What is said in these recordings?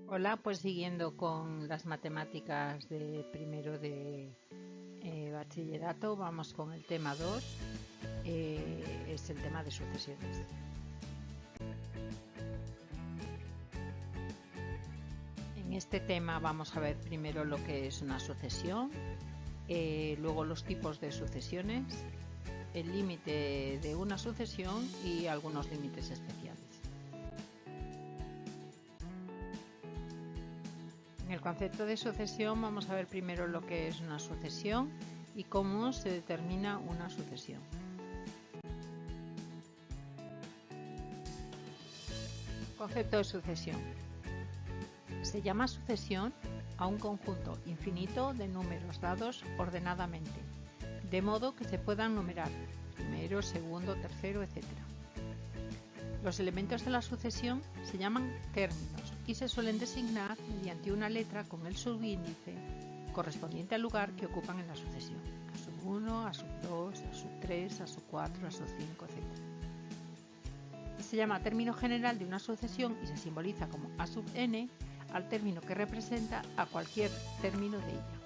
Hola, pues siguiendo con las matemáticas de primero de bachillerato, vamos con el tema 2, es el tema de sucesiones. En este tema vamos a ver primero lo que es una sucesión, luego los tipos de sucesiones, el límite de una sucesión y algunos límites especiales. En el concepto de sucesión vamos a ver primero lo que es una sucesión y cómo se determina una sucesión. Concepto de sucesión. Se llama sucesión a un conjunto infinito de números dados ordenadamente, de modo que se puedan numerar primero, segundo, tercero, etc. Los elementos de la sucesión se llaman términos y se suelen designar mediante una letra con el subíndice correspondiente al lugar que ocupan en la sucesión. A sub 1, a sub 2, a sub 3, a sub 4, a sub 5, etc. Se llama término general de una sucesión y se simboliza como a sub n al término que representa a cualquier término de ella.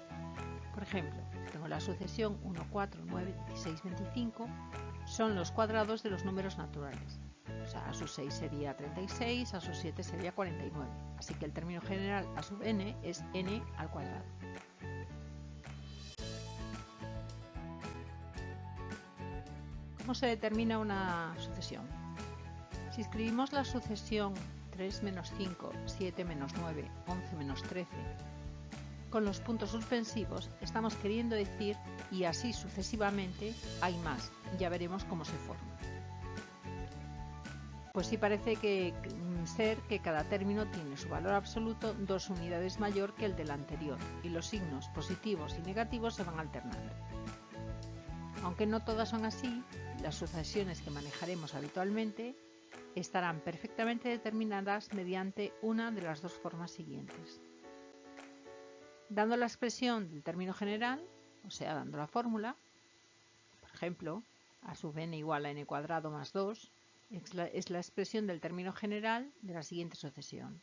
Por ejemplo, tengo la sucesión 1, 4, 9, 16, 25, son los cuadrados de los números naturales. O sea, a sub 6 sería 36, a sub 7 sería 49. Así que el término general a sub n es n al cuadrado. ¿Cómo se determina una sucesión? Si escribimos la sucesión 3 menos 5, 7 menos 9, 11 menos 13, con los puntos suspensivos estamos queriendo decir y así sucesivamente hay más. Ya veremos cómo se forma. Pues sí parece ser que cada término tiene su valor absoluto 2 unidades mayor que el del anterior y los signos positivos y negativos se van alternando. Aunque no todas son así, las sucesiones que manejaremos habitualmente estarán perfectamente determinadas mediante una de las dos formas siguientes. Dando la expresión del término general, o sea, dando la fórmula, por ejemplo, a sub n igual a n cuadrado más 2, es la expresión del término general de la siguiente sucesión.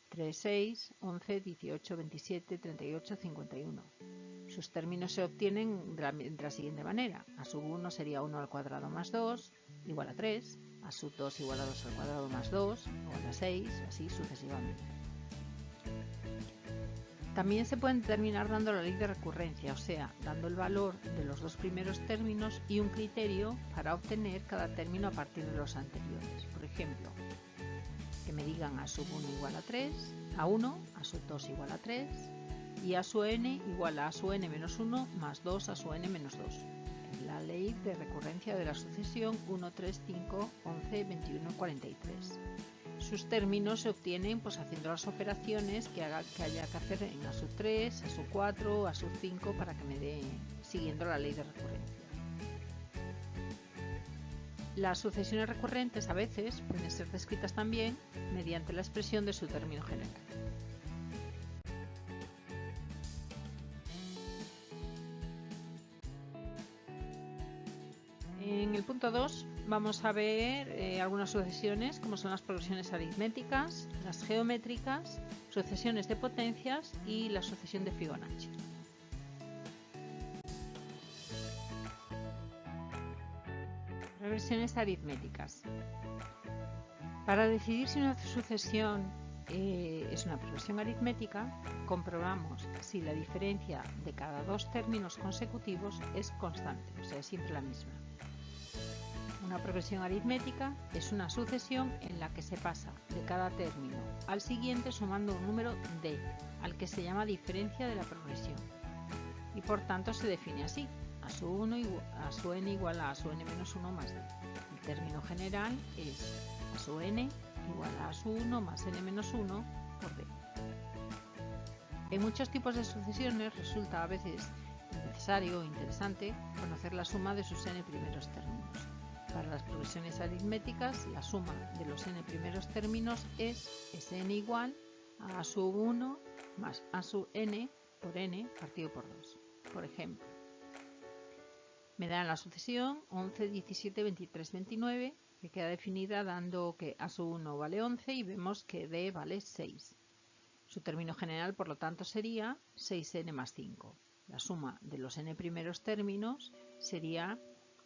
3, 6, 11, 18, 27, 38, 51. Sus términos se obtienen de la siguiente manera. A sub 1 sería 1 al cuadrado más 2, igual a 3. A sub 2 igual a 2 al cuadrado más 2, igual a 6, así sucesivamente. También se pueden determinar dando la ley de recurrencia, o sea, dando el valor de los dos primeros términos y un criterio para obtener cada término a partir de los anteriores. Por ejemplo, que me digan a sub 1 igual a 3, a 1, a sub 2 igual a 3 y a sub n igual a sub n menos 1 más 2 a sub n menos 2. Es la ley de recurrencia de la sucesión 1, 3, 5, 11, 21, 43. Sus términos se obtienen pues haciendo las operaciones que haya que hacer en a sub 3, a sub 4, a sub 5 para que me dé siguiendo la ley de recurrencia. Las sucesiones recurrentes a veces pueden ser descritas también mediante la expresión de su término general. En el punto 2 vamos a ver algunas sucesiones como son las progresiones aritméticas, las geométricas, sucesiones de potencias y la sucesión de Fibonacci. Progresiones aritméticas. Para decidir si una sucesión es una progresión aritmética, comprobamos si la diferencia de cada dos términos consecutivos es constante, o sea, es siempre la misma. Una progresión aritmética es una sucesión en la que se pasa de cada término al siguiente sumando un número d, al que se llama diferencia de la progresión. Y por tanto se define así: a su 1 a su n igual a su n menos 1 más d. El término general es a su n igual a su 1 más n menos 1 por d. En muchos tipos de sucesiones resulta a veces necesario o interesante conocer la suma de sus n primeros términos. Para las progresiones aritméticas, la suma de los n primeros términos es Sn igual a a sub 1 más a sub n por n partido por 2. Por ejemplo, me dan la sucesión 11, 17, 23, 29 que queda definida dando que A sub 1 vale 11 y vemos que D vale 6. Su término general, por lo tanto, sería 6n más 5. La suma de los n primeros términos sería,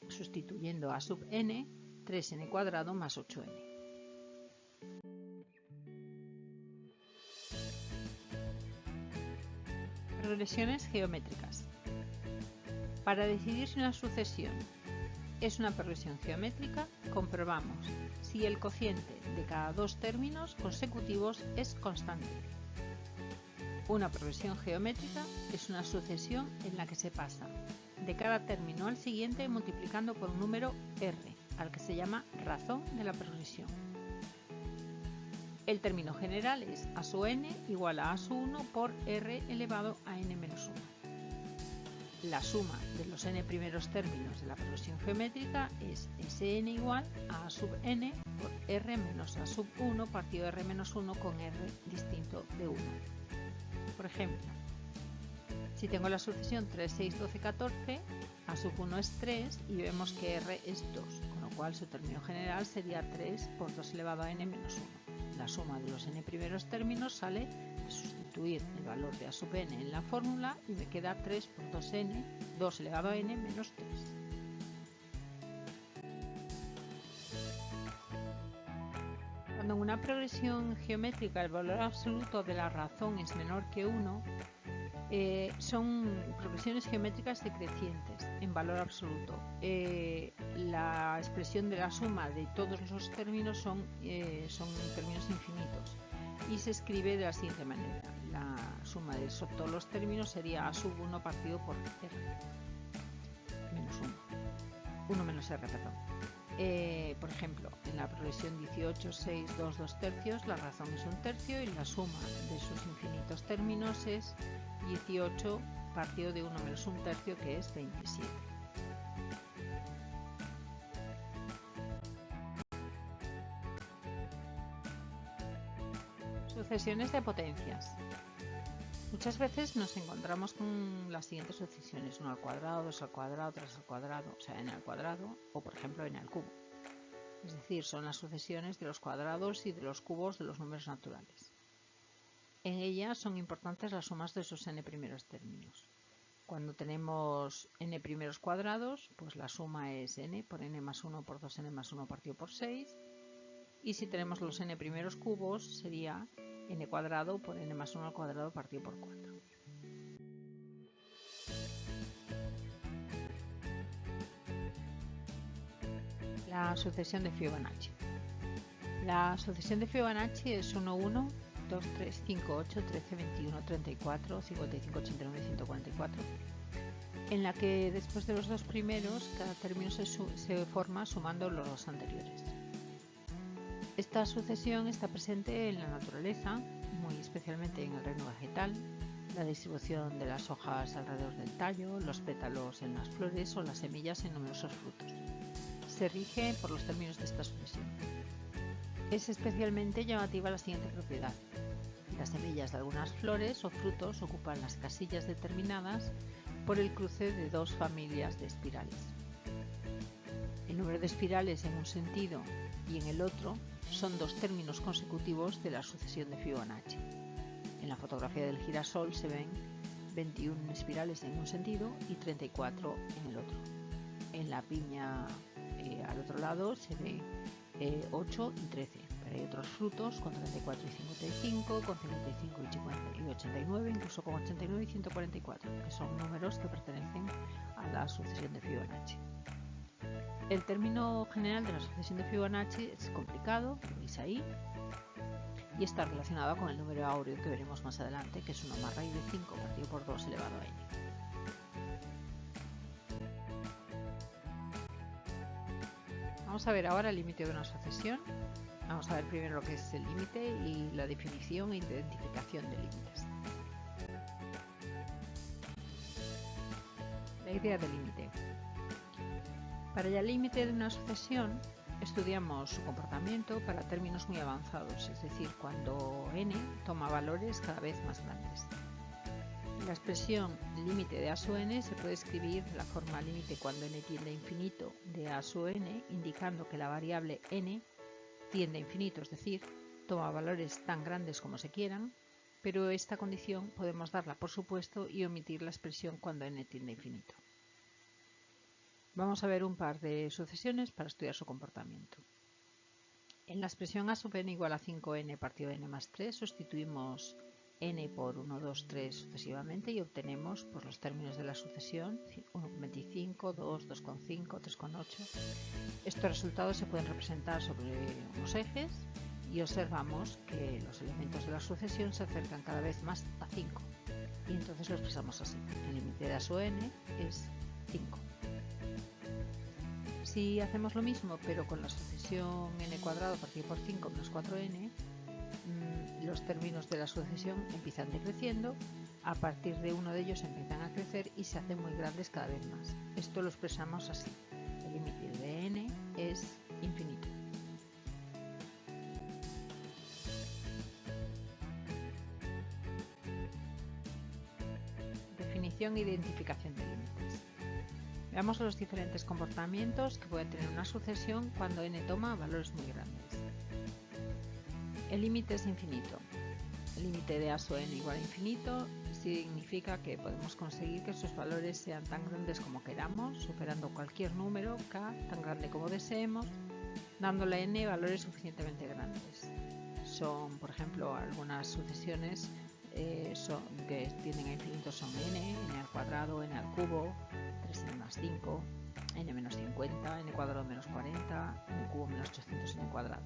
sustituyendo a sub n, 3n cuadrado más 8n. Progresiones geométricas. Para decidir si una sucesión es una progresión geométrica, comprobamos si el cociente de cada dos términos consecutivos es constante. Una progresión geométrica es una sucesión en la que se pasa de cada término al siguiente multiplicando por un número r, al que se llama razón de la progresión. El término general es a sub n igual a sub 1 por r elevado a n menos 1. La suma de los n primeros términos de la progresión geométrica es Sn igual a sub n por r menos a sub 1 partido de r menos 1 con r distinto de 1. Por ejemplo, si tengo la sucesión 3, 6, 12, 14, a sub 1 es 3 y vemos que r es 2, con lo cual su término general sería 3 por 2 elevado a n menos 1. La suma de los n primeros términos sale de sustituir el valor de a sub n en la fórmula y me queda 3 por 2n, 2 elevado a n menos 3. Cuando en una progresión geométrica el valor absoluto de la razón es menor que 1, son progresiones geométricas decrecientes en valor absoluto. La expresión de la suma de todos los términos son términos infinitos y se escribe de la siguiente manera. La suma de todos los términos sería a sub 1 partido por r menos 1 menos r, perdón. Por ejemplo, en la progresión 18, 6, 2, 2 tercios, la razón es 1 tercio y la suma de sus infinitos términos es 18 partido de 1 menos 1 tercio, que es 27. Sucesiones de potencias. Muchas veces nos encontramos con las siguientes sucesiones: 1 al cuadrado, 2 al cuadrado, 3 al cuadrado, o sea, n al cuadrado, o por ejemplo n al cubo. Es decir, son las sucesiones de los cuadrados y de los cubos de los números naturales. En ellas son importantes las sumas de sus n primeros términos. Cuando tenemos n primeros cuadrados, pues la suma es n por n más 1 por 2n más 1 partido por 6. Y si tenemos los n primeros cubos, sería n cuadrado por n más 1 al cuadrado partido por 4. La sucesión de Fibonacci. La sucesión de Fibonacci es 1, 1, 2, 3, 5, 8, 13, 21, 34, 55, 89, 144, en la que después de los dos primeros, cada término se forma sumando los dos anteriores. Esta sucesión está presente en la naturaleza, muy especialmente en el reino vegetal, la distribución de las hojas alrededor del tallo, los pétalos en las flores o las semillas en numerosos frutos. Se rige por los términos de esta sucesión. Es especialmente llamativa la siguiente propiedad. Las semillas de algunas flores o frutos ocupan las casillas determinadas por el cruce de dos familias de espirales. El número de espirales en un sentido y en el otro son dos términos consecutivos de la sucesión de Fibonacci. En la fotografía del girasol se ven 21 espirales en un sentido y 34 en el otro. En la piña al otro lado se ve 8 y 13, pero hay otros frutos con 34 y 55, con 55 y 89, incluso con 89 y 144, que son números que pertenecen a la sucesión de Fibonacci. El término general de la sucesión de Fibonacci es complicado, lo veis ahí, y está relacionado con el número áureo que veremos más adelante, que es 1 más raíz de 5 partido por 2 elevado a n. Vamos a ver ahora el límite de una sucesión. Vamos a ver primero lo que es el límite y la definición e identificación de límites. La idea del límite. Para el límite de una sucesión estudiamos su comportamiento para términos muy avanzados, es decir, cuando n toma valores cada vez más grandes. La expresión límite de A sub n se puede escribir de la forma límite cuando n tiende a infinito de A sub n, indicando que la variable n tiende a infinito, es decir, toma valores tan grandes como se quieran, pero esta condición podemos darla por supuesto y omitir la expresión cuando n tiende a infinito. Vamos a ver un par de sucesiones para estudiar su comportamiento. En la expresión A sub n igual a 5n partido de n más 3 sustituimos n por 1, 2, 3 sucesivamente y obtenemos pues, los términos de la sucesión 1,25, 2, 2,5, 3,8. Estos resultados se pueden representar sobre unos ejes y observamos que los elementos de la sucesión se acercan cada vez más a 5 y entonces lo expresamos así. El límite de A sub n es 5. Si hacemos lo mismo pero con la sucesión n cuadrado partido por 5 menos 4n, los términos de la sucesión empiezan decreciendo, a partir de uno de ellos empiezan a crecer y se hacen muy grandes cada vez más. Esto lo expresamos así. El límite de n es infinito. Definición e identificación de límites. Veamos los diferentes comportamientos que puede tener una sucesión cuando n toma valores muy grandes. El límite es infinito. El límite de A sub n igual a infinito significa que podemos conseguir que sus valores sean tan grandes como queramos, superando cualquier número k tan grande como deseemos, dándole a n valores suficientemente grandes. Son, por ejemplo, algunas sucesiones que tienden a infinito son n al cuadrado, n al cubo, 3n más 5, n menos 50, n cuadrado menos 40, n cubo menos 800 n cuadrado.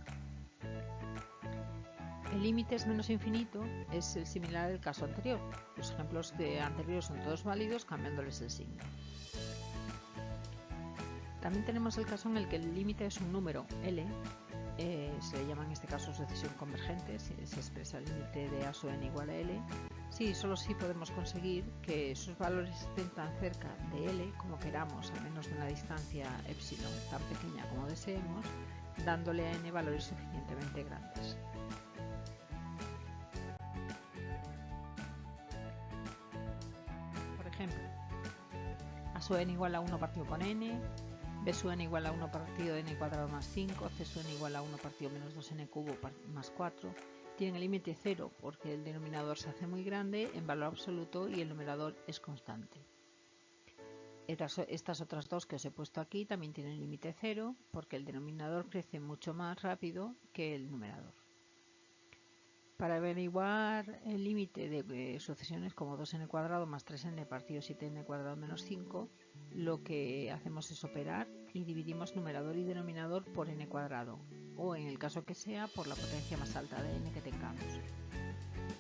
El límite es menos infinito es el similar al caso anterior. Los ejemplos anteriores son todos válidos cambiándoles el signo. También tenemos el caso en el que el límite es un número L, se le llama en este caso sucesión convergente, si se expresa el límite de A sub n igual a L. Sí, solo sí podemos conseguir que sus valores estén tan cerca de L como queramos, a menos de una distancia epsilon tan pequeña como deseemos, dándole a n valores suficientemente grandes. Por ejemplo, A sub n igual a 1 partido con n, B sub n igual a 1 partido de n cuadrado más 5, C sub n igual a 1 partido menos 2n cubo más 4, tienen el límite 0 porque el denominador se hace muy grande en valor absoluto y el numerador es constante. Estas otras dos que os he puesto aquí también tienen límite 0 porque el denominador crece mucho más rápido que el numerador. Para averiguar el límite de sucesiones como 2n cuadrado más 3n partido 7n cuadrado menos 5, lo que hacemos es operar y dividimos numerador y denominador por n cuadrado, o en el caso que sea, por la potencia más alta de n que tengamos.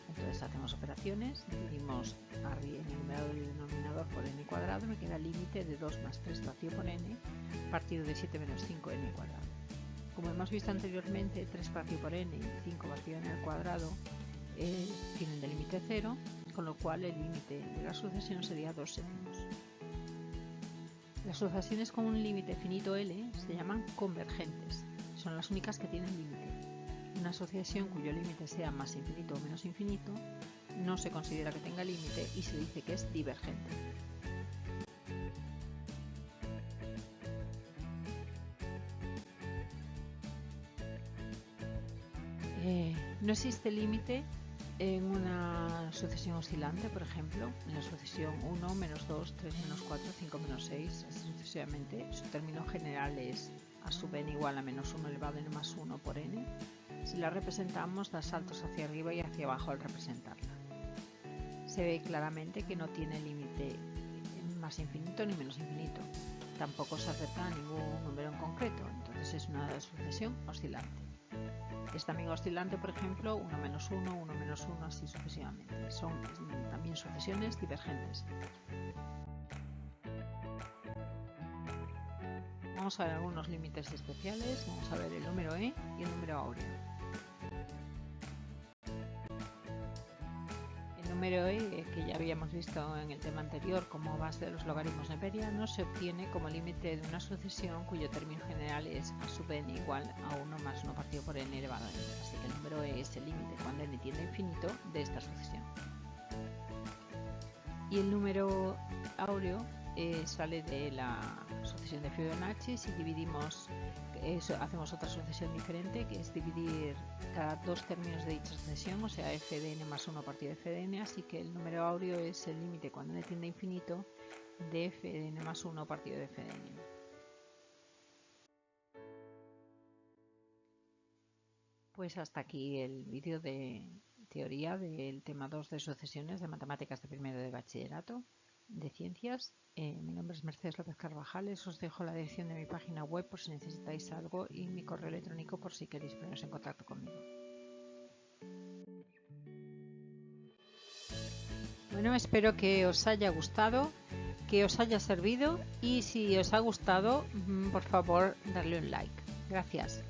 Entonces hacemos operaciones, dividimos el numerador y el denominador por n cuadrado, me queda el límite de 2 más 3 partido por n partido de 7 menos 5n cuadrado. Como hemos visto anteriormente, 3 partido por n y 5 partido n al cuadrado tienen de límite 0, con lo cual el límite de la sucesión sería 2 séptimos. Las sucesiones con un límite finito L se llaman convergentes, son las únicas que tienen límite. Una sucesión cuyo límite sea más infinito o menos infinito no se considera que tenga límite y se dice que es divergente. No existe límite en una sucesión oscilante, por ejemplo, en la sucesión 1, menos 2, 3, menos 4, 5, menos 6, así sucesivamente. Su término general es A sub n igual a menos 1 elevado a n más 1 por n. Si la representamos, da saltos hacia arriba y hacia abajo al representarla. Se ve claramente que no tiene límite más infinito ni menos infinito. Tampoco se acerca a ningún número en concreto, entonces es una sucesión oscilante. Es también oscilante, por ejemplo, 1 menos 1, 1 menos 1, así sucesivamente. Son también sucesiones divergentes. Vamos a ver algunos límites especiales. Vamos a ver el número e y el número áureo. El número e, que ya habíamos visto en el tema anterior como base de los logaritmos neperianos, se obtiene como límite de una sucesión cuyo término general es A sub n igual a 1 más 1 partido por n elevado a n. Así que el número e es el límite cuando n tiende a infinito de esta sucesión. Y el número áureo sale de la sucesión de Fibonacci. Si dividimos, hacemos otra sucesión diferente, que es dividir cada dos términos de dicha sucesión, o sea, f de n más 1 partido de f de n, así que el número áureo es el límite cuando n tiende a infinito de f de n más 1 partido de f de n. Pues hasta aquí el vídeo de teoría del tema 2 de sucesiones de matemáticas de primero de bachillerato de ciencias. Mi nombre es Mercedes López Carvajales. Os dejo la dirección de mi página web por si necesitáis algo y mi correo electrónico por si queréis poneros en contacto conmigo. Bueno, espero que os haya gustado, que os haya servido y si os ha gustado, por favor, darle un like. Gracias.